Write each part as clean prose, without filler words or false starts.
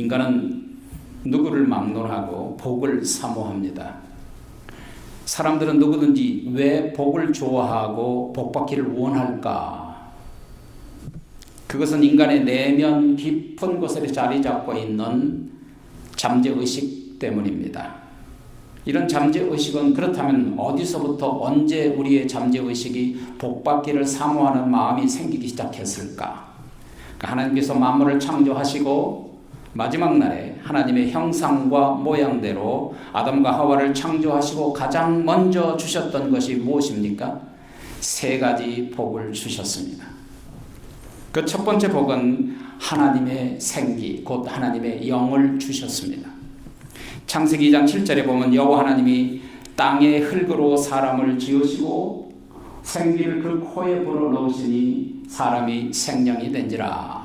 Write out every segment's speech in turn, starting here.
인간은 누구를 막론하고 복을 사모합니다. 사람들은 누구든지 왜 복을 좋아하고 복받기를 원할까? 그것은 인간의 내면 깊은 곳에 자리 잡고 있는 잠재의식 때문입니다. 이런 잠재의식은 그렇다면 어디서부터 언제 우리의 잠재의식이 복받기를 사모하는 마음이 생기기 시작했을까? 하나님께서 만물을 창조하시고 마지막 날에 하나님의 형상과 모양대로 아담과 하와를 창조하시고 가장 먼저 주셨던 것이 무엇입니까? 세 가지 복을 주셨습니다. 그 첫 번째 복은 하나님의 생기, 곧 하나님의 영을 주셨습니다. 창세기 2장 7절에 보면 여호와 하나님이 땅의 흙으로 사람을 지으시고 생기를 그 코에 불어넣으시니 사람이 생명이 된지라.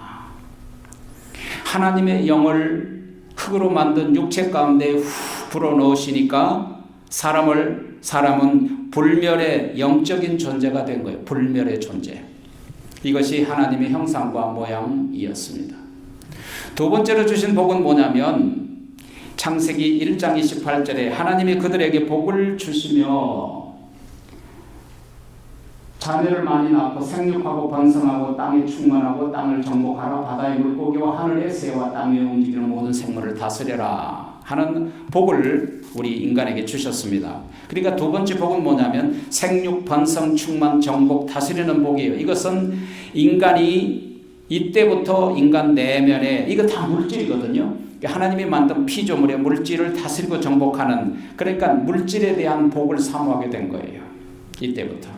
하나님의 영을 흙으로 만든 육체 가운데 후 불어넣으시니까 사람은 불멸의 영적인 존재가 된 거예요. 불멸의 존재. 이것이 하나님의 형상과 모양이었습니다. 두 번째로 주신 복은 뭐냐면 창세기 1장 28절에 하나님이 그들에게 복을 주시며 자녀를 많이 낳고 생육하고 번성하고 땅에 충만하고 땅을 정복하라. 바다의 물고기와 하늘의 새와 땅 위에 움직이는 모든 생물을 다스려라 하는 복을 우리 인간에게 주셨습니다. 그러니까 두 번째 복은 뭐냐면 생육, 번성, 충만, 정복, 다스리는 복이에요. 이것은 인간이 이때부터 인간 내면에 이거 다 물질이거든요. 하나님이 만든 피조물의 물질을 다스리고 정복하는, 그러니까 물질에 대한 복을 사모하게 된 거예요. 이때부터.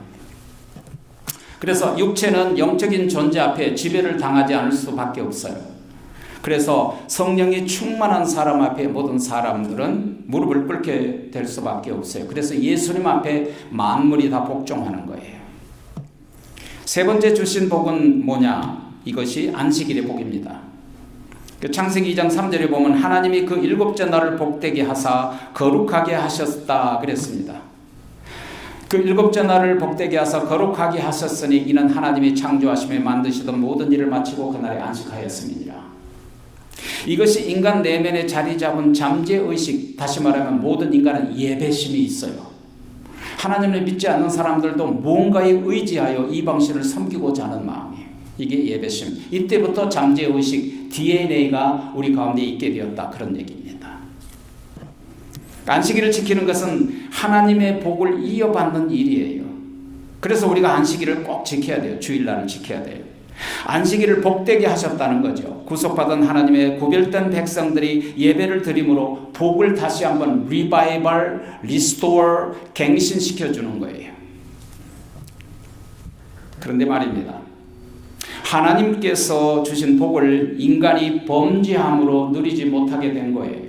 그래서 육체는 영적인 존재 앞에 지배를 당하지 않을 수밖에 없어요. 그래서 성령이 충만한 사람 앞에 모든 사람들은 무릎을 꿇게 될 수밖에 없어요. 그래서 예수님 앞에 만물이 다 복종하는 거예요. 세 번째 주신 복은 뭐냐? 이것이 안식일의 복입니다. 창세기 2장 3절에 보면 하나님이 그 일곱째 날을 복되게 하사 거룩하게 하셨다 그랬습니다. 그 일곱째 날을 복되게 하사 거룩하게 하셨으니 이는 하나님이 창조하시며 만드시던 모든 일을 마치고 그날에 안식하였음이니라. 이것이 인간 내면에 자리 잡은 잠재의식, 다시 말하면 모든 인간은 예배심이 있어요. 하나님을 믿지 않는 사람들도 무언가에 의지하여 이방신을 섬기고자 하는 마음이에요. 이게 예배심. 이때부터 잠재의식, DNA가 우리 가운데 있게 되었다, 그런 얘기입니다. 안식일을 지키는 것은 하나님의 복을 이어받는 일이에요. 그래서 우리가 안식일을 꼭 지켜야 돼요. 주일날을 지켜야 돼요. 안식일을 복되게 하셨다는 거죠. 구속받은 하나님의 구별된 백성들이 예배를 드림으로 복을 다시 한번 리바이벌, 리스토어, 갱신시켜 주는 거예요. 그런데 말입니다. 하나님께서 주신 복을 인간이 범죄함으로 누리지 못하게 된 거예요.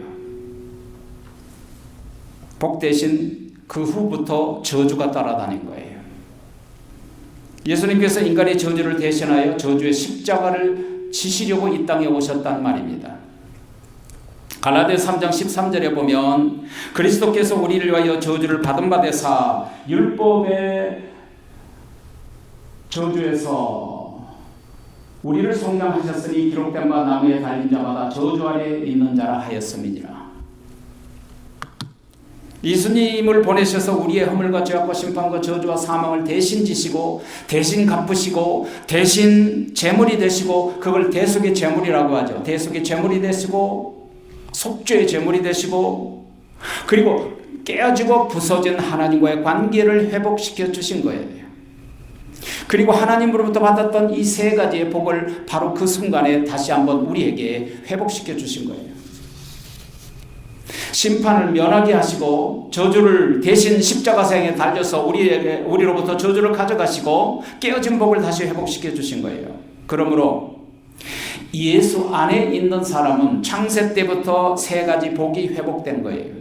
복 대신 그 후부터 저주가 따라다닌 거예요. 예수님께서 인간의 저주를 대신하여 저주의 십자가를 지시려고 이 땅에 오셨단 말입니다. 갈라디아 3장 13절에 보면 그리스도께서 우리를 위하여 저주를 받은 바 되사 율법의 저주에서 우리를 속량하셨으니 기록된 바 나무에 달린 자마다 저주 아래 있는 자라 하였음이니라. 예수님을 보내셔서 우리의 허물과 죄악과 심판과 저주와 사망을 대신 지시고 대신 갚으시고 대신 제물이 되시고, 그걸 대속의 제물이라고 하죠. 대속의 제물이 되시고 속죄의 제물이 되시고, 그리고 깨어지고 부서진 하나님과의 관계를 회복시켜 주신 거예요. 그리고 하나님으로부터 받았던 이 세 가지의 복을 바로 그 순간에 다시 한번 우리에게 회복시켜 주신 거예요. 심판을 면하게 하시고 저주를 대신 십자가상에 달려서 우리로부터 저주를 가져가시고 깨어진 복을 다시 회복시켜 주신 거예요. 그러므로 예수 안에 있는 사람은 창세 때부터 세 가지 복이 회복된 거예요.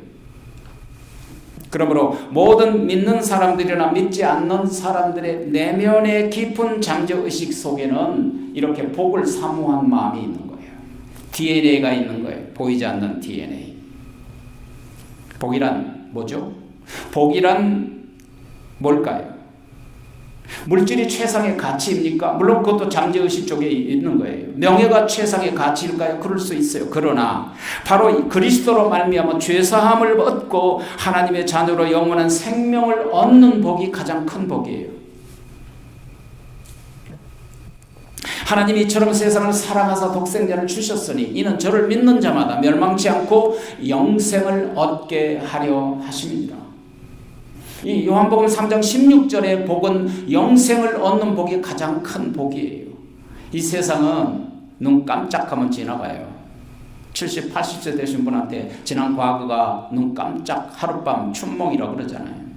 그러므로 모든 믿는 사람들이나 믿지 않는 사람들의 내면의 깊은 잠재의식 속에는 이렇게 복을 사모한 마음이 있는 거예요. DNA가 있는 거예요. 보이지 않는 DNA. 복이란 뭐죠? 복이란 뭘까요? 물질이 최상의 가치입니까? 물론 그것도 잠재의식 쪽에 있는 거예요. 명예가 최상의 가치일까요? 그럴 수 있어요. 그러나 바로 그리스도로 말미암아 죄사함을 얻고 하나님의 자녀로 영원한 생명을 얻는 복이 가장 큰 복이에요. 하나님이 이처럼 세상을 사랑하사 독생자를 주셨으니 이는 저를 믿는 자마다 멸망치 않고 영생을 얻게 하려 하심이니라. 이 요한복음 3장 16절의 복은 영생을 얻는 복이 가장 큰 복이에요. 이 세상은 눈 깜짝하면 지나가요. 70, 80세 되신 분한테 지난 과거가 눈 깜짝 하룻밤 춘몽이라고 그러잖아요.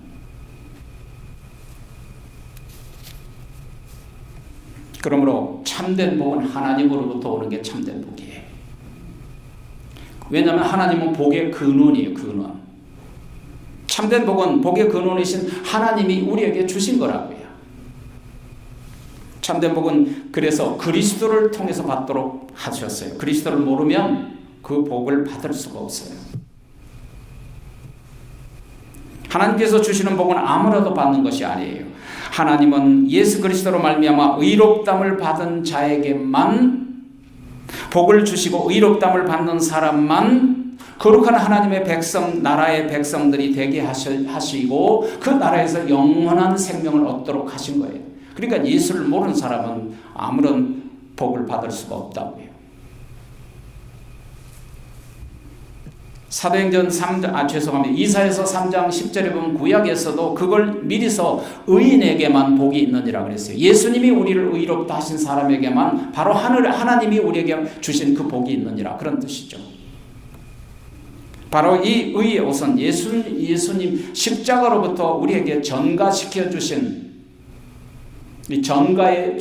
그러므로 참된 복은 하나님으로부터 오는 게 참된 복이에요. 왜냐하면 하나님은 복의 근원이에요. 근원. 참된 복은 복의 근원이신 하나님이 우리에게 주신 거라고요. 참된 복은 그래서 그리스도를 통해서 받도록 하셨어요. 그리스도를 모르면 그 복을 받을 수가 없어요. 하나님께서 주시는 복은 아무라도 받는 것이 아니에요. 하나님은 예수 그리스도로 말미암아 의롭담을 받은 자에게만 복을 주시고 의롭담을 받는 사람만 거룩한 하나님의 백성, 나라의 백성들이 되게 하시고 그 나라에서 영원한 생명을 얻도록 하신 거예요. 그러니까 예수를 모르는 사람은 아무런 복을 받을 수가 없다고요. 사도행전 3장, 이사야서 3장 10절에 보면 구약에서도 그걸 미리서 의인에게만 복이 있느니라 그랬어요. 예수님이 우리를 의롭다 하신 사람에게만 바로 하나님이 우리에게 주신 그 복이 있느니라 그런 뜻이죠. 바로 이 의의 옷은 예수님 십자가로부터 우리에게 전가시켜 주신 이 전가의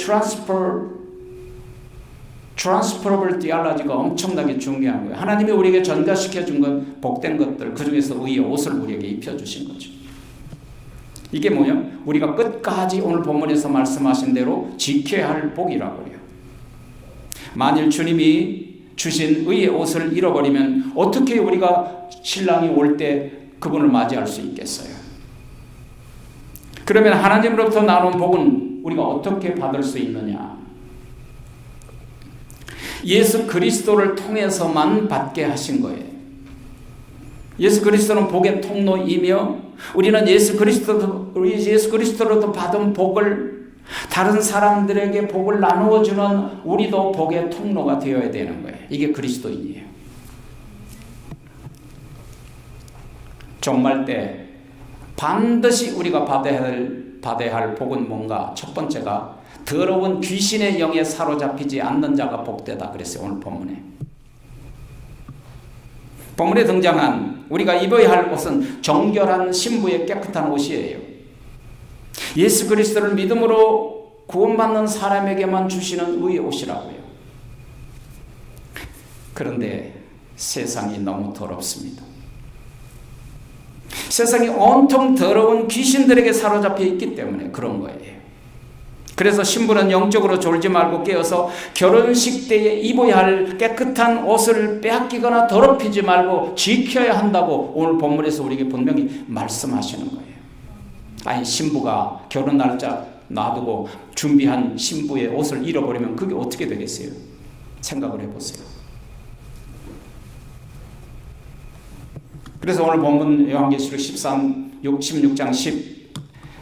트랜스퍼러블 디알라지가 엄청나게 중요한 거예요. 하나님이 우리에게 전가시켜 준 건 복된 것들, 그 중에서 의의 옷을 우리에게 입혀주신 거죠. 이게 뭐냐? 우리가 끝까지 오늘 본문에서 말씀하신 대로 지켜야 할 복이라고 해요. 만일 주님이 주신 의의 옷을 잃어버리면 어떻게 우리가 신랑이 올 때 그분을 맞이할 수 있겠어요? 그러면 하나님으로부터 나온 복은 우리가 어떻게 받을 수 있느냐? 예수 그리스도를 통해서만 받게 하신 거예요. 예수 그리스도는 복의 통로이며 우리는 예수 그리스도로부터 받은 복을 다른 사람들에게 복을 나누어주는 우리도 복의 통로가 되어야 되는 거예요. 이게 그리스도인이에요. 종말 때 반드시 우리가 받아야 할 복은 뭔가? 첫 번째가 더러운 귀신의 영에 사로잡히지 않는 자가 복되다 그랬어요. 오늘 본문에. 본문에 등장한 우리가 입어야 할 옷은 정결한 신부의 깨끗한 옷이에요. 예수 그리스도를 믿음으로 구원받는 사람에게만 주시는 의의 옷이라고요. 그런데 세상이 너무 더럽습니다. 세상이 온통 더러운 귀신들에게 사로잡혀 있기 때문에 그런 거예요. 그래서 신부는 영적으로 졸지 말고 깨어서 결혼식 때에 입어야 할 깨끗한 옷을 빼앗기거나 더럽히지 말고 지켜야 한다고 오늘 본문에서 우리에게 분명히 말씀하시는 거예요. 아니 신부가 결혼 날짜 놔두고 준비한 신부의 옷을 잃어버리면 그게 어떻게 되겠어요? 생각을 해보세요. 그래서 오늘 본문 요한계시록 16장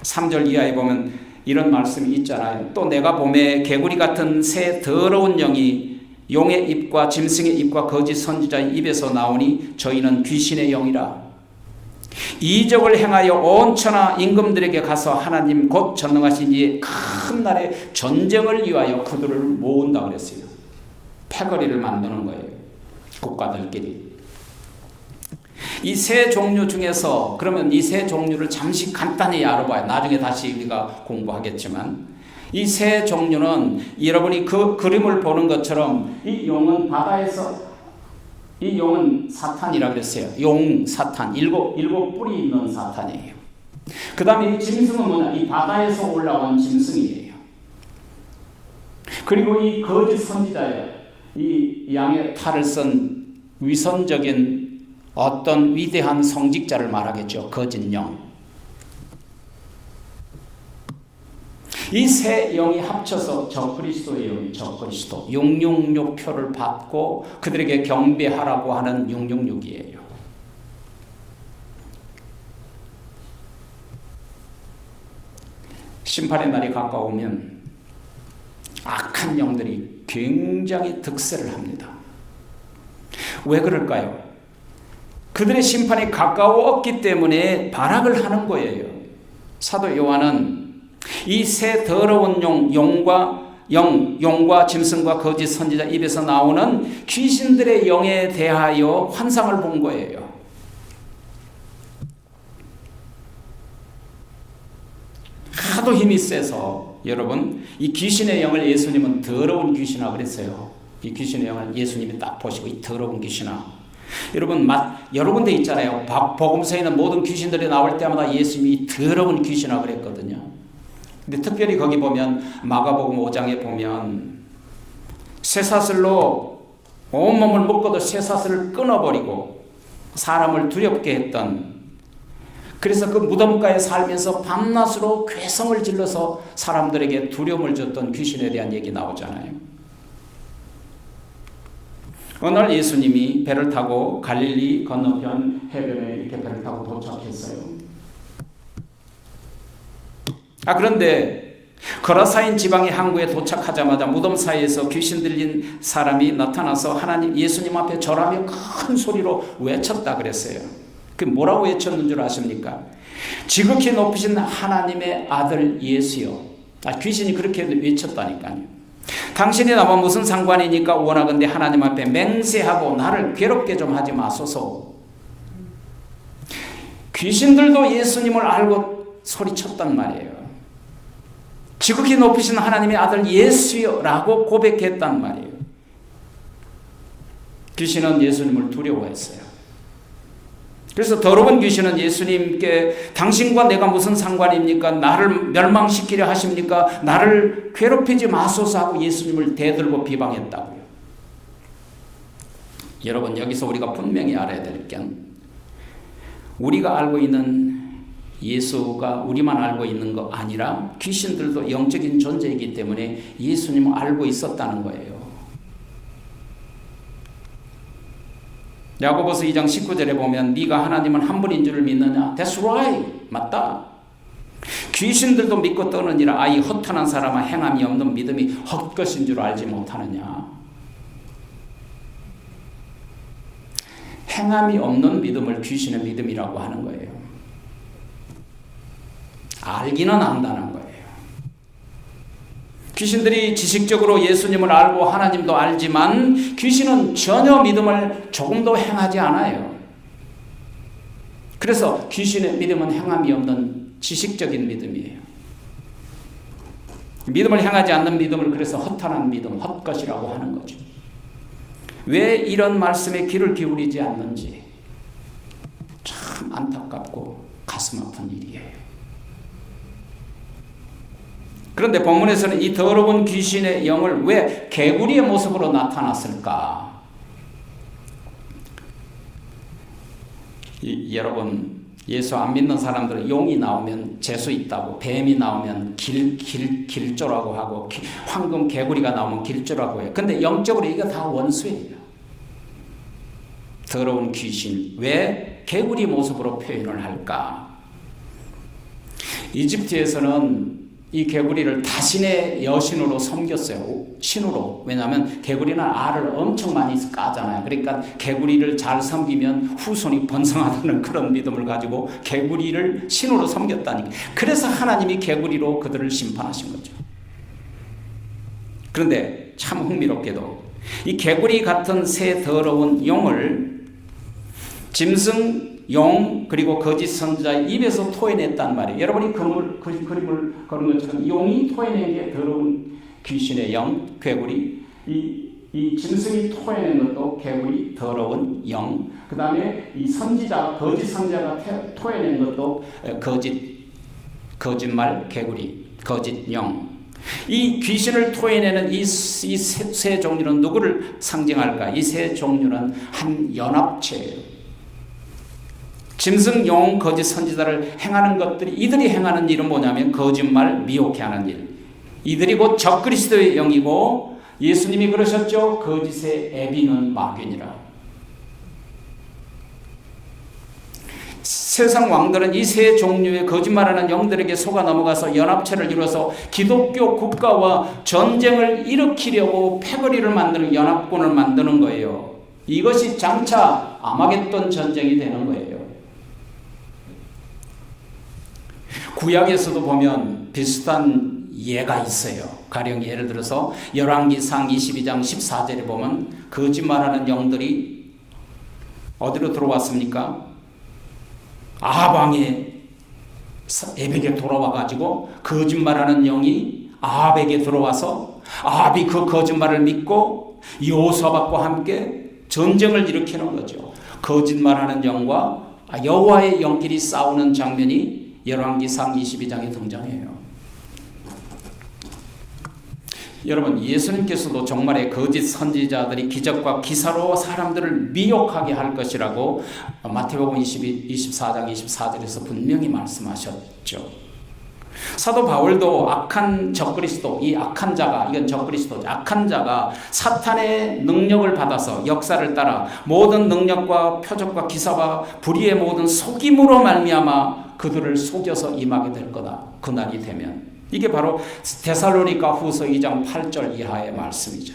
13절 이하에 보면 이런 말씀이 있잖아요. 또 내가 보매 개구리 같은 새 더러운 영이 용의 입과 짐승의 입과 거짓 선지자의 입에서 나오니 저희는 귀신의 영이라. 이적을 행하여 온 천하 임금들에게 가서 하나님 곧 전능하신 이의 큰 날에 전쟁을 위하여 그들을 모은다 그랬어요. 패거리를 만드는 거예요. 국가들끼리. 이 세 종류 중에서 그러면 이 세 종류를 잠시 간단히 알아봐요. 나중에 다시 우리가 공부하겠지만 이 세 종류는 여러분이 그 그림을 보는 것처럼 이 용은 바다에서 이 용은 사탄이라고 그랬어요. 용 사탄 일곱 뿔이 있는 사탄이에요. 그 다음에 이 짐승은 뭐냐? 이 바다에서 올라온 짐승이에요. 그리고 이 거짓 선지자예요. 이 양의 탈을 쓴 위선적인 어떤 위대한 성직자를 말하겠죠. 거짓 영. 이 세 영이 합쳐서 적그리스도의 영이 적그리스도 666표를 받고 그들에게 경배하라고 하는 666이에요. 심판의 날이 가까우면 악한 영들이 굉장히 득세를 합니다. 왜 그럴까요? 그들의 심판이 가까웠기 때문에 발악을 하는 거예요. 사도 요한은 이 세 더러운 용과 짐승과 거짓 선지자 입에서 나오는 귀신들의 영에 대하여 환상을 본 거예요. 하도 힘이 세서 여러분 이 귀신의 영을 예수님은 더러운 귀신아 그랬어요. 이 귀신의 영을 예수님이 딱 보시고 이 더러운 귀신아. 여러분 여러 군데 있잖아요. 복음서에 있는 모든 귀신들이 나올 때마다 예수님이 더러운 귀신아 그랬거든요. 근데 특별히 거기 보면 마가복음 5장에 보면 쇠사슬로 온몸을 묶어도 쇠사슬을 끊어버리고 사람을 두렵게 했던, 그래서 그 무덤가에 살면서 밤낮으로 괴성을 질러서 사람들에게 두려움을 줬던 귀신에 대한 얘기 나오잖아요. 어느 날 예수님이 배를 타고 갈릴리 건너편 해변에 이렇게 배를 타고 도착했어요. 그런데 거라사인 지방의 항구에 도착하자마자 무덤 사이에서 귀신 들린 사람이 나타나서 예수님 앞에 절하며 큰 소리로 외쳤다 그랬어요. 그 뭐라고 외쳤는 줄 아십니까? 지극히 높으신 하나님의 아들 예수여. 귀신이 그렇게 외쳤다니까요. 당신이 나와 무슨 상관이니까 원하건대 하나님 앞에 맹세하고 나를 괴롭게 좀 하지 마소서. 귀신들도 예수님을 알고 소리쳤단 말이에요. 지극히 높으신 하나님의 아들 예수여 라고 고백했단 말이에요. 귀신은 예수님을 두려워했어요. 그래서 더러운 귀신은 예수님께 당신과 내가 무슨 상관입니까? 나를 멸망시키려 하십니까? 나를 괴롭히지 마소서 하고 예수님을 대들고 비방했다고요. 여러분 여기서 우리가 분명히 알아야 될 게 우리가 알고 있는 예수가 우리만 알고 있는 거 아니라 귀신들도 영적인 존재이기 때문에 예수님을 알고 있었다는 거예요. 야고보서 2장 19절에 보면 네가 하나님은 한 분인 줄을 믿느냐? That's right. 맞다. 귀신들도 믿고 떠느니라. 이 허탄한 사람아 행함이 없는 믿음이 헛것인 줄 알지 못하느냐? 행함이 없는 믿음을 귀신의 믿음이라고 하는 거예요. 알기는 안다는 거예요. 귀신들이 지식적으로 예수님을 알고 하나님도 알지만 귀신은 전혀 믿음을 조금도 행하지 않아요. 그래서 귀신의 믿음은 행함이 없는 지식적인 믿음이에요. 믿음을 행하지 않는 믿음을 그래서 허탄한 믿음, 헛것이라고 하는 거죠. 왜 이런 말씀에 귀를 기울이지 않는지 참 안타깝고 가슴 아픈 일이에요. 그런데 본문에서는 이 더러운 귀신의 영을 왜 개구리의 모습으로 나타났을까? 여러분 예수 안 믿는 사람들은 용이 나오면 재수 있다고, 뱀이 나오면 길조라고 하고, 황금 개구리가 나오면 길조라고 해요. 근데 영적으로 이거 다 원수예요. 더러운 귀신 왜 개구리 모습으로 표현을 할까? 이집트에서는 이 개구리를 자신의 여신으로 섬겼어요. 신으로. 왜냐하면 개구리는 알을 엄청 많이 까잖아요. 그러니까 개구리를 잘 섬기면 후손이 번성하다는 그런 믿음을 가지고 개구리를 신으로 섬겼다니까. 그래서 하나님이 개구리로 그들을 심판하신 거죠. 그런데 참 흥미롭게도 이 개구리 같은 새 더러운 용을 짐승, 용 그리고 거짓 선지자의 입에서 토해냈단 말이에요. 여러분이 그림을 그런 것처럼 용이 토해낸 게 더러운 귀신의 영, 개구리, 이 짐승이 토해낸 것도 개구리, 더러운 영, 그 다음에 이 선지자, 거짓 선지자가 토해낸 것도 거짓말, 개구리, 거짓 영. 이 귀신을 토해내는 이 세 종류는 누구를 상징할까? 이 세 종류는 한 연합체예요. 짐승, 용, 거짓 선지자를 행하는 것들이, 이들이 행하는 일은 뭐냐면 거짓말, 미혹해 하는 일. 이들이 곧 적그리스도의 영이고 예수님이 그러셨죠. 거짓의 애비는 마귀니라. 세상 왕들은 이 세 종류의 거짓말하는 영들에게 속아 넘어가서 연합체를 이루어서 기독교 국가와 전쟁을 일으키려고 패거리를 만드는 연합군을 만드는 거예요. 이것이 장차 아마겟돈 전쟁이 되는 거예요. 구약에서도 보면 비슷한 예가 있어요. 가령 예를 들어서 열왕기상 22장 14절에 보면 거짓말하는 영들이 어디로 들어왔습니까? 아합 왕의 에베게 돌아와 가지고 거짓말하는 영이 아합에게 들어와서 아합이 그 거짓말을 믿고 여호사밧과 함께 전쟁을 일으키는 거죠. 거짓말하는 영과 여호와의 영끼리 싸우는 장면이 열왕기상 22장에 등장해요. 여러분, 예수님께서도 정말의 거짓 선지자들이 기적과 기사로 사람들을 미혹하게 할 것이라고 마태복음 24장 24절에서 분명히 말씀하셨죠. 사도 바울도 악한 적그리스도, 이 악한 자가, 이건 적그리스도죠. 악한 자가 사탄의 능력을 받아서 역사를 따라 모든 능력과 표적과 기사와 불의의 모든 속임으로 말미암아 그들을 속여서 임하게 될 거다. 그날이 되면. 이게 바로 데살로니가 후서 2장 8절 이하의 말씀이죠.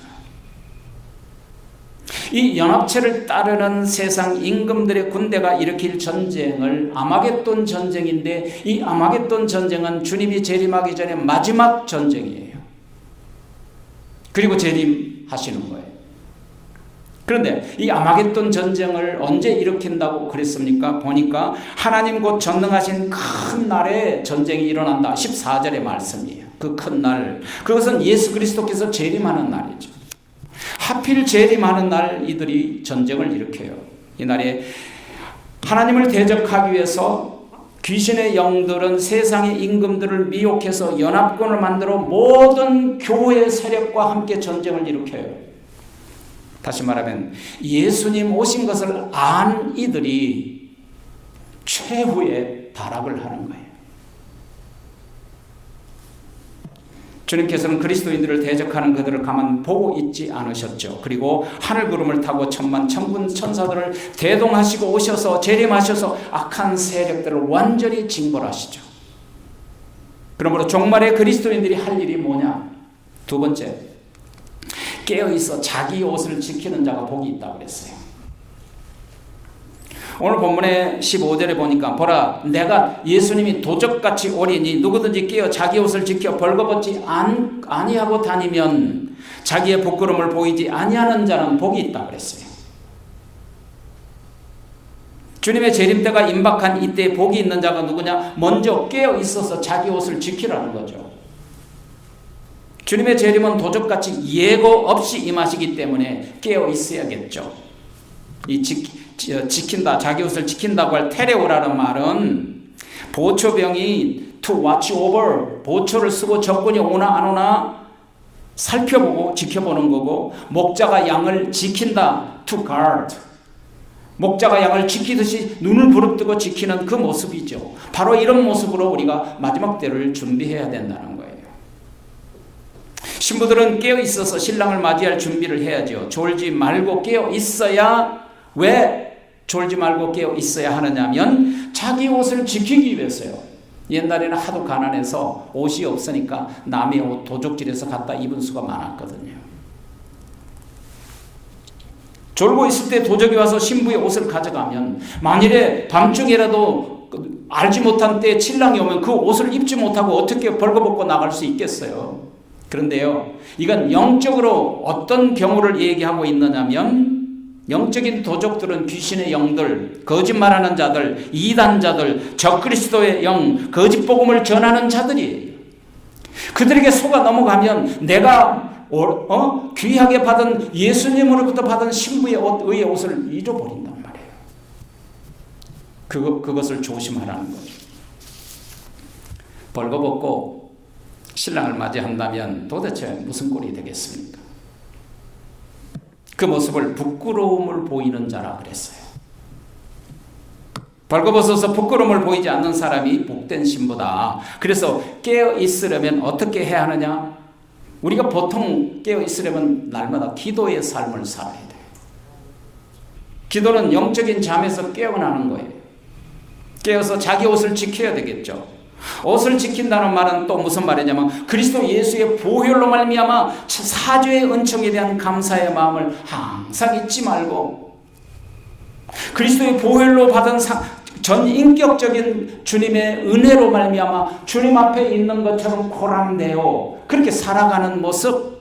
이 연합체를 따르는 세상 임금들의 군대가 일으킬 전쟁을 아마겟돈 전쟁인데, 이 아마겟돈 전쟁은 주님이 재림하기 전에 마지막 전쟁이에요. 그리고 재림하시는 거예요. 그런데 이 아마겟돈 전쟁을 언제 일으킨다고 그랬습니까? 보니까 하나님 곧 전능하신 큰 날에 전쟁이 일어난다. 14절의 말씀이에요. 그 큰 날, 그것은 예수 그리스도께서 재림하는 날이죠. 하필 재림하는 날 이들이 전쟁을 일으켜요. 이 날에 하나님을 대적하기 위해서 귀신의 영들은 세상의 임금들을 미혹해서 연합군을 만들어 모든 교회 세력과 함께 전쟁을 일으켜요. 다시 말하면 예수님 오신 것을 안 이들이 최후의 타락을 하는 거예요. 주님께서는 그리스도인들을 대적하는 그들을 가만 보고 있지 않으셨죠. 그리고 하늘 구름을 타고 천만 천군 천사들을 대동하시고 오셔서 재림하셔서 악한 세력들을 완전히 징벌하시죠. 그러므로 종말의 그리스도인들이 할 일이 뭐냐? 두 번째, 깨어있어 자기 옷을 지키는 자가 복이 있다고 그랬어요. 오늘 본문의 15절에 보니까 보라, 내가 예수님이 도적같이 오리니 누구든지 깨어 자기 옷을 지켜 벌거벗지 아니하고 다니면 자기의 부끄러움을 보이지 아니하는 자는 복이 있다고 그랬어요. 주님의 재림때가 임박한 이때 복이 있는 자가 누구냐? 먼저 깨어 있어서 자기 옷을 지키라는 거죠. 주님의 재림은 도적같이 예고 없이 임하시기 때문에 깨어 있어야겠죠. 이 지킨다, 자기 옷을 지킨다고 할 테레오라는 말은 보초병이 to watch over, 보초를 쓰고 적군이 오나 안 오나 살펴보고 지켜보는 거고, 목자가 양을 지킨다, to guard, 목자가 양을 지키듯이 눈을 부릅뜨고 지키는 그 모습이죠. 바로 이런 모습으로 우리가 마지막 때를 준비해야 된다는 거예요. 신부들은 깨어 있어서 신랑을 맞이할 준비를 해야죠. 졸지 말고 깨어 있어야, 왜 졸지 말고 깨어 있어야 하느냐면 자기 옷을 지키기 위해서요. 옛날에는 하도 가난해서 옷이 없으니까 남의 옷 도적질해서 갖다 입은 수가 많았거든요. 졸고 있을 때 도적이 와서 신부의 옷을 가져가면 만일에 밤중이라도 알지 못한 때에 신랑이 오면 그 옷을 입지 못하고 어떻게 벌거벗고 나갈 수 있겠어요. 그런데요, 이건 영적으로 어떤 경우를 얘기하고 있느냐면, 영적인 도적들은 귀신의 영들, 거짓말하는 자들, 이단자들, 적그리스도의 영, 거짓 복음을 전하는 자들이에요. 그들에게 속아 넘어가면 내가 귀하게 받은 예수님으로부터 받은 신부의 의의 옷을 잊어버린단 말이에요. 그것을 조심하라는 거죠. 벌거벗고 신랑을 맞이한다면 도대체 무슨 꼴이 되겠습니까? 그 모습을 부끄러움을 보이는 자라 그랬어요. 벌거벗어서 부끄러움을 보이지 않는 사람이 복된 신부다. 그래서 깨어 있으려면 어떻게 해야 하느냐? 우리가 보통 깨어 있으려면 날마다 기도의 삶을 살아야 돼요. 기도는 영적인 잠에서 깨어나는 거예요. 깨어서 자기 옷을 지켜야 되겠죠. 옷을 지킨다는 말은 또 무슨 말이냐면 그리스도 예수의 보혈로 말미암아 사죄의 은총에 대한 감사의 마음을 항상 잊지 말고 그리스도의 보혈로 받은 전 인격적인 주님의 은혜로 말미암아 주님 앞에 있는 것처럼 고랑되어 그렇게 살아가는 모습,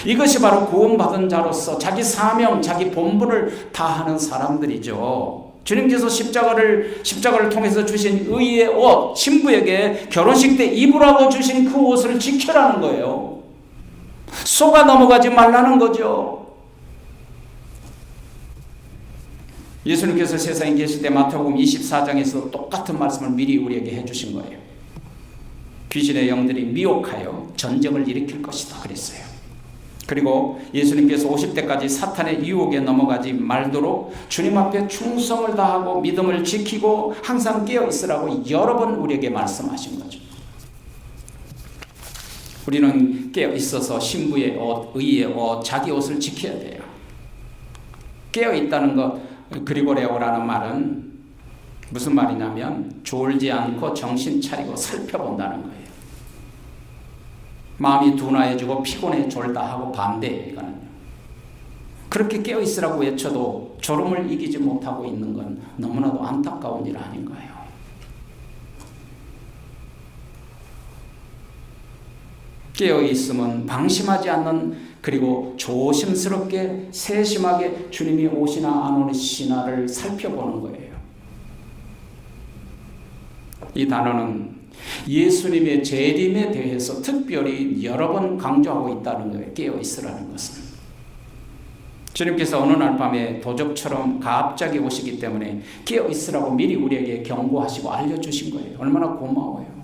이것이 바로 구원받은 자로서 자기 사명, 자기 본분을 다하는 사람들이죠. 주님께서 십자가를 통해서 주신 의의 옷, 신부에게 결혼식 때 입으라고 주신 그 옷을 지켜라는 거예요. 속아 넘어가지 말라는 거죠. 예수님께서 세상에 계실 때 마태복음 24장에서 똑같은 말씀을 미리 우리에게 해주신 거예요. 귀신의 영들이 미혹하여 전쟁을 일으킬 것이다 그랬어요. 그리고 예수님께서 50대까지 사탄의 유혹에 넘어가지 말도록 주님 앞에 충성을 다하고 믿음을 지키고 항상 깨어 있으라고 여러 번 우리에게 말씀하신 거죠. 우리는 깨어 있어서 신부의 옷, 의의 옷, 자기 옷을 지켜야 돼요. 깨어 있다는 것, 그리고레오라는 말은 무슨 말이냐면 졸지 않고 정신 차리고 살펴본다는 거예요. 마음이 둔화해지고 피곤해 졸다 하고 반대예요. 이거는 그렇게 깨어있으라고 외쳐도 졸음을 이기지 못하고 있는 건 너무나도 안타까운 일 아닌가요? 깨어있음은 방심하지 않는, 그리고 조심스럽게 세심하게 주님이 오시나 안 오시나를 살펴보는 거예요. 이 단어는 예수님의 재림에 대해서 특별히 여러 번 강조하고 있다는 거예요. 깨어있으라는 것은. 주님께서 어느 날 밤에 도적처럼 갑자기 오시기 때문에 깨어있으라고 미리 우리에게 경고하시고 알려주신 거예요. 얼마나 고마워요.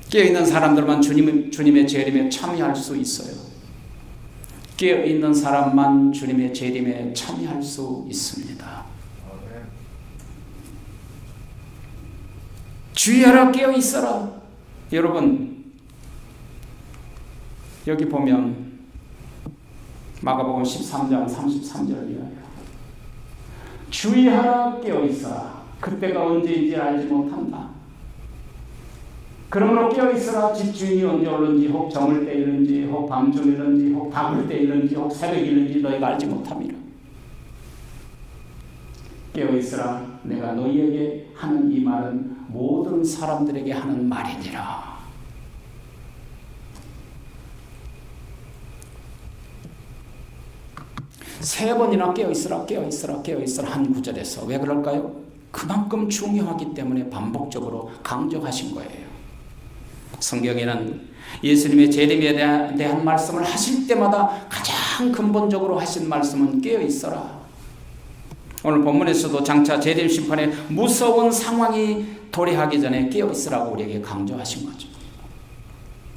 깨어있는 사람들만 주님의 재림에 참여할 수 있어요. 깨어있는 사람만 주님의 재림에 참여할 수 있습니다. 주의하라, 깨어있어라. 여러분, 여기 보면 마가복음 13장 33절이에요. 주의하라, 깨어있어라. 그때가 언제인지 알지 못한다. 그러므로 깨어있어라. 집주인이 언제 오는지, 혹 저물 때 일는지, 혹 밤중일는지, 혹 밤을 때 일는지, 혹 새벽일는지 너희가 알지 못함이라. 깨어있으라. 내가 너희에게 하는 이 말은 모든 사람들에게 하는 말이니라. 세 번이나 깨어있으라, 깨어있으라, 깨어있으라 한 구절에서 왜 그럴까요? 그만큼 중요하기 때문에 반복적으로 강조하신 거예요. 성경에는 예수님의 재림에 대한 말씀을 하실 때마다 가장 근본적으로 하신 말씀은 깨어있어라. 오늘 본문에서도 장차 재림 심판의 무서운 상황이 도래하기 전에 깨어있으라고 우리에게 강조하신 거죠.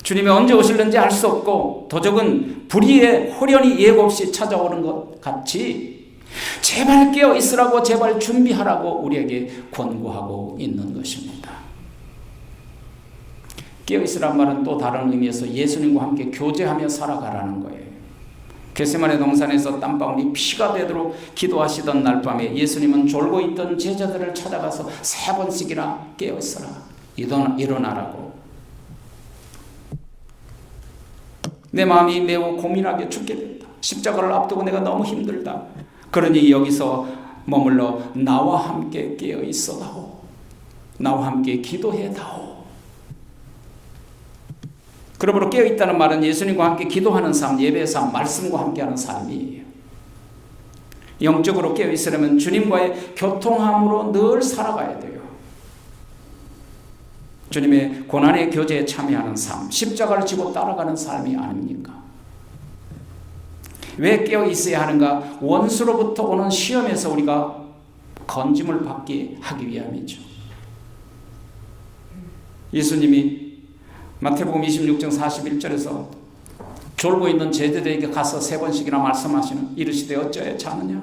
주님이 언제 오실는지 알 수 없고 도적은 불의에 호련히 예고 없이 찾아오는 것 같이 제발 깨어있으라고, 제발 준비하라고 우리에게 권고하고 있는 것입니다. 깨어있으란 말은 또 다른 의미에서 예수님과 함께 교제하며 살아가라는 거예요. 겟세마네 동산에서 땀방울이 피가 되도록 기도하시던 날 밤에 예수님은 졸고 있던 제자들을 찾아가서 3번씩이나 깨어있어라, 일어나라고. 내 마음이 매우 고민하게 죽게 된다. 십자가를 앞두고 내가 너무 힘들다. 그러니 여기서 머물러 나와 함께 깨어있어다오. 나와 함께 기도해다오. 그러므로 깨어있다는 말은 예수님과 함께 기도하는 삶, 예배의 삶, 말씀과 함께하는 삶이에요. 영적으로 깨어있으려면 주님과의 교통함으로 늘 살아가야 돼요. 주님의 고난의 교제에 참여하는 삶, 십자가를 지고 따라가는 삶이 아닙니까? 왜 깨어있어야 하는가? 원수로부터 오는 시험에서 우리가 건짐을 받게 하기 위함이죠. 예수님이 마태복음 26장 41절에서 졸고 있는 제자들에게 가서 3번씩이나 말씀하시는, 이르시되 어찌하여 자느냐?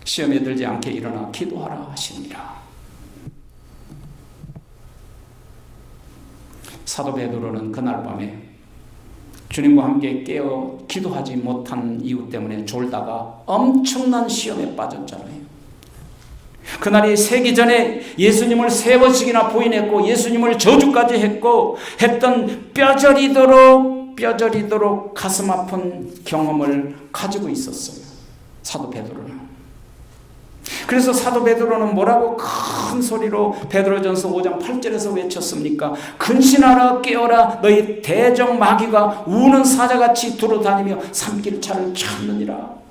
시험에 들지 않게 일어나 기도하라 하시니라. 사도 베드로는 그날 밤에 주님과 함께 깨어 기도하지 못한 이유 때문에 졸다가 엄청난 시험에 빠졌잖아요. 그날이 새기 전에 예수님을 3번씩이나 부인했고 예수님을 저주까지 했던 뼈저리도록 가슴 아픈 경험을 가지고 있었어요. 사도 베드로는. 그래서 사도 베드로는 뭐라고 큰 소리로 베드로전서 5장 8절에서 외쳤습니까? 근신하라 깨어라 너희 대적 마귀가 우는 사자같이 두루다니며 삼킬 차를 찾느니라.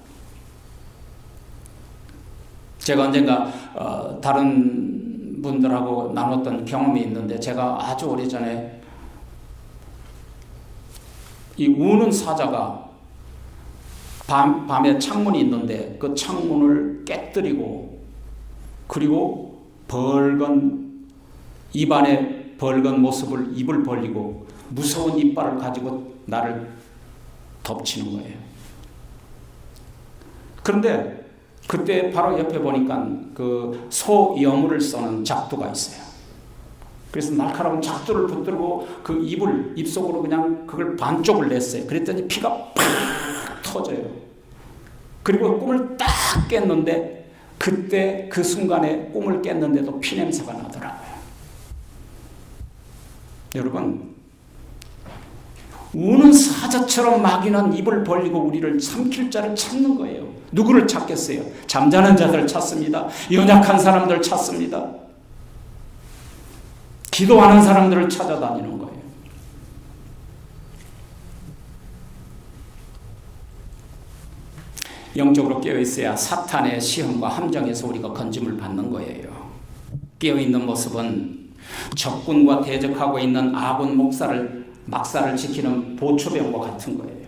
제가 언젠가 다른 분들하고 나눴던 경험이 있는데, 제가 아주 오래전에 이 우는 사자가 밤에 창문이 있는데 그 창문을 깨뜨리고, 그리고 입안에 벌건 모습을 입을 벌리고 무서운 이빨을 가지고 나를 덮치는 거예요. 그런데 그때 바로 옆에 보니까 그 소여물을 쏘는 작두가 있어요. 그래서 날카로운 작두를 붙들고 그 입속으로 그냥 그걸 반쪽을 냈어요. 그랬더니 피가 팍 터져요. 그리고 꿈을 딱 깼는데, 그때 그 순간에 꿈을 깼는데도 피냄새가 나더라고요. 여러분, 우는 사자처럼 마귀는 입을 벌리고 우리를 삼킬 자를 찾는 거예요. 누구를 찾겠어요? 잠자는 자들을 찾습니다. 연약한 사람들을 찾습니다. 기도하는 사람들을 찾아다니는 거예요. 영적으로 깨어있어야 사탄의 시험과 함정에서 우리가 건짐을 받는 거예요. 깨어있는 모습은 적군과 대적하고 있는 아군 막사를 지키는 보초병과 같은 거예요.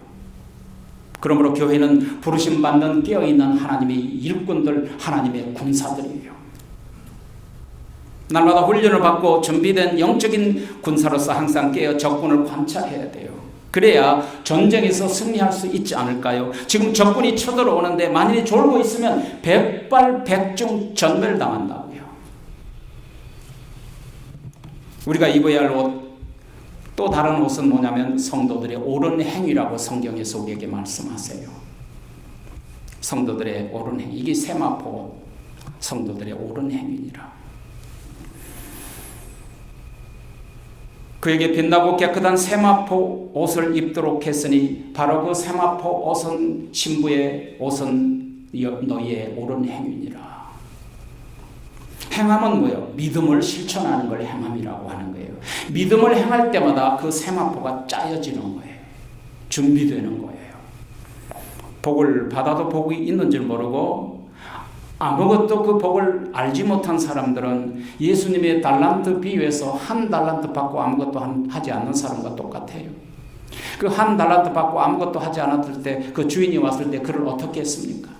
그러므로 교회는 부르심 받는 깨어있는 하나님의 일꾼들, 하나님의 군사들이에요. 날마다 훈련을 받고 준비된 영적인 군사로서 항상 깨어 적군을 관찰해야 돼요. 그래야 전쟁에서 승리할 수 있지 않을까요? 지금 적군이 쳐들어오는데 만일이 졸고 있으면 백발백중 전멸당한다고요. 우리가 입어야 할 옷, 또 다른 옷은 뭐냐면 성도들의 옳은 행위라고 성경에서 우리에게 말씀하세요. 성도들의 옳은 행위, 이게 세마포 성도들의 옳은 행위니라. 그에게 빛나고 깨끗한 세마포 옷을 입도록 했으니 바로 그 세마포 옷은 신부의 옷은 너희의 옳은 행위니라. 행함은 뭐예요? 믿음을 실천하는 걸 행함이라고 하는 거예요. 믿음을 행할 때마다 그 세마포가 짜여지는 거예요. 준비되는 거예요. 복을 받아도 복이 있는 줄 모르고 아무것도 그 복을 알지 못한 사람들은 예수님의 달란트 비유에서 한 달란트 받고 아무것도 하지 않는 사람과 똑같아요. 그 한 달란트 받고 아무것도 하지 않았을 때 그 주인이 왔을 때 그를 어떻게 했습니까?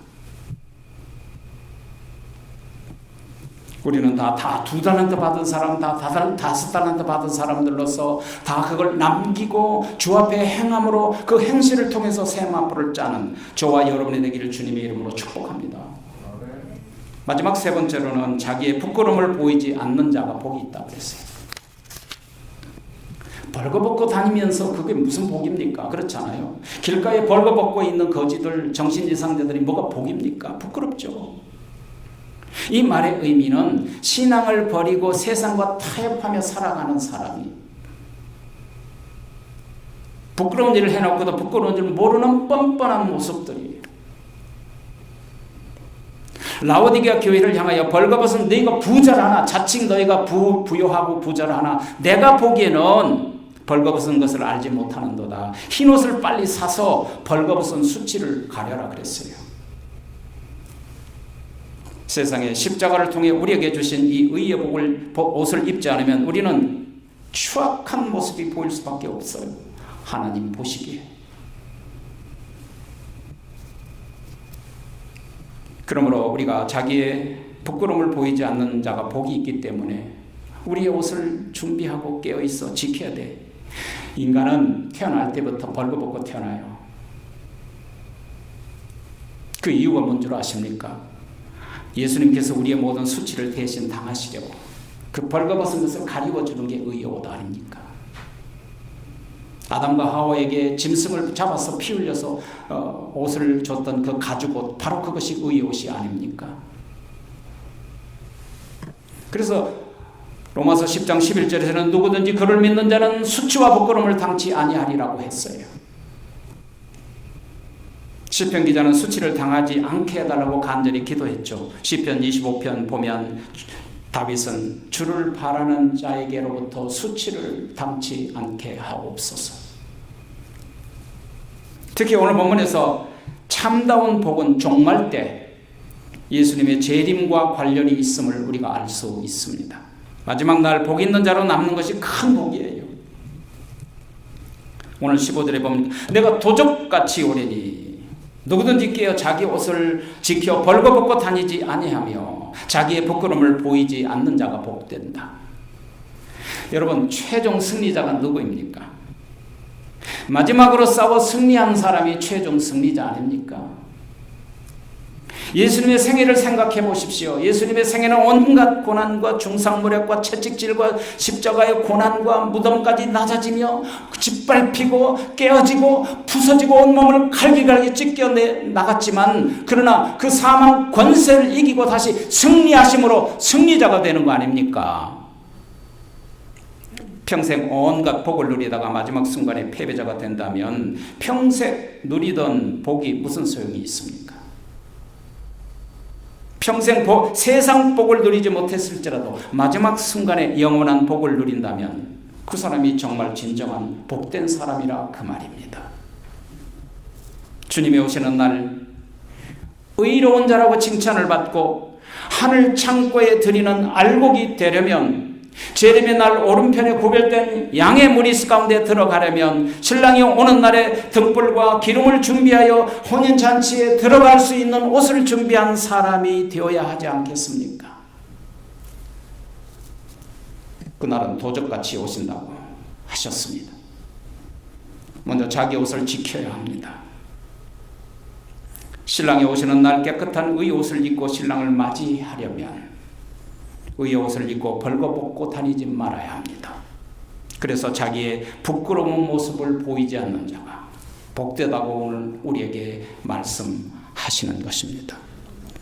우리는 다 2달란트 받은 사람, 다 5달란트 받은 사람들로서 다 그걸 남기고 주 앞에 행함으로 그 행실을 통해서 세마포를 짜는 저와 여러분이 되기를 주님의 이름으로 축복합니다. 마지막 3번째로는 자기의 부끄러움을 보이지 않는 자가 복이 있다고 했어요. 벌거벗고 다니면서 그게 무슨 복입니까? 그렇잖아요. 길가에 벌거벗고 있는 거지들, 정신이상자들이 뭐가 복입니까? 부끄럽죠. 이 말의 의미는 신앙을 버리고 세상과 타협하며 살아가는 사람이 부끄러운 일을 해놓고도 부끄러운 줄 모르는 뻔뻔한 모습들이에요. 라오디게아 교회를 향하여 벌거벗은 너희가 부자라나, 자칭 너희가 부유하고 부자라나 내가 보기에는 벌거벗은 것을 알지 못하는도다. 흰옷을 빨리 사서 벌거벗은 수치를 가려라 그랬어요. 세상에 십자가를 통해 우리에게 주신 이 의의 옷을 입지 않으면 우리는 추악한 모습이 보일 수밖에 없어요. 하나님 보시기에. 그러므로 우리가 자기의 부끄러움을 보이지 않는 자가 복이 있기 때문에 우리의 옷을 준비하고 깨어있어 지켜야 돼. 인간은 태어날 때부터 벌거벗고 태어나요. 그 이유가 뭔 줄 아십니까? 예수님께서 우리의 모든 수치를 대신 당하시려고 그 벌거벗은 것을 가리워주는 게 의의 옷 아닙니까? 아담과 하와에게 짐승을 잡아서 피 흘려서 옷을 줬던 그 가죽옷, 바로 그것이 의의 옷이 아닙니까? 그래서 로마서 10장 11절에서는 누구든지 그를 믿는 자는 수치와 부끄러움을 당치 아니하리라고 했어요. 시편 기자는 수치를 당하지 않게 해달라고 간절히 기도했죠. 시편 25편 보면 다윗은 주를 바라는 자에게로부터 수치를 당치 않게 하옵소서. 특히 오늘 본문에서 참다운 복은 종말 때 예수님의 재림과 관련이 있음을 우리가 알 수 있습니다. 마지막 날 복 있는 자로 남는 것이 큰 복이에요. 오늘 15절에 보면 내가 도적같이 오리니 누구든지 깨어 자기 옷을 지켜 벌거벗고 다니지 아니하며 자기의 부끄러움을 보이지 않는 자가 복된다. 여러분, 최종 승리자가 누구입니까? 마지막으로 싸워 승리한 사람이 최종 승리자 아닙니까? 예수님의 생애를 생각해 보십시오. 예수님의 생애는 온갖 고난과 중상모략과 채찍질과 십자가의 고난과 무덤까지 낮아지며 짓밟히고 깨어지고 부서지고 온몸을 갈기갈기 찢겨 나갔지만, 그러나 그 사망 권세를 이기고 다시 승리하심으로 승리자가 되는 거 아닙니까? 평생 온갖 복을 누리다가 마지막 순간에 패배자가 된다면 평생 누리던 복이 무슨 소용이 있습니까? 평생 세상 복을 누리지 못했을지라도 마지막 순간에 영원한 복을 누린다면 그 사람이 정말 진정한 복된 사람이라 그 말입니다. 주님이 오시는 날 의로운 자라고 칭찬을 받고 하늘 창고에 드리는 알곡이 되려면, 재림의 날 오른편에 구별된 양의 무리스 가운데 들어가려면, 신랑이 오는 날에 등불과 기름을 준비하여 혼인잔치에 들어갈 수 있는 옷을 준비한 사람이 되어야 하지 않겠습니까? 그날은 도적같이 오신다고 하셨습니다. 먼저 자기 옷을 지켜야 합니다. 신랑이 오시는 날 깨끗한 의 옷을 입고 신랑을 맞이하려면 의의 옷을 입고 벌거벗고 다니지 말아야 합니다. 그래서 자기의 부끄러운 모습을 보이지 않는 자가 복되다고 오늘 우리에게 말씀하시는 것입니다.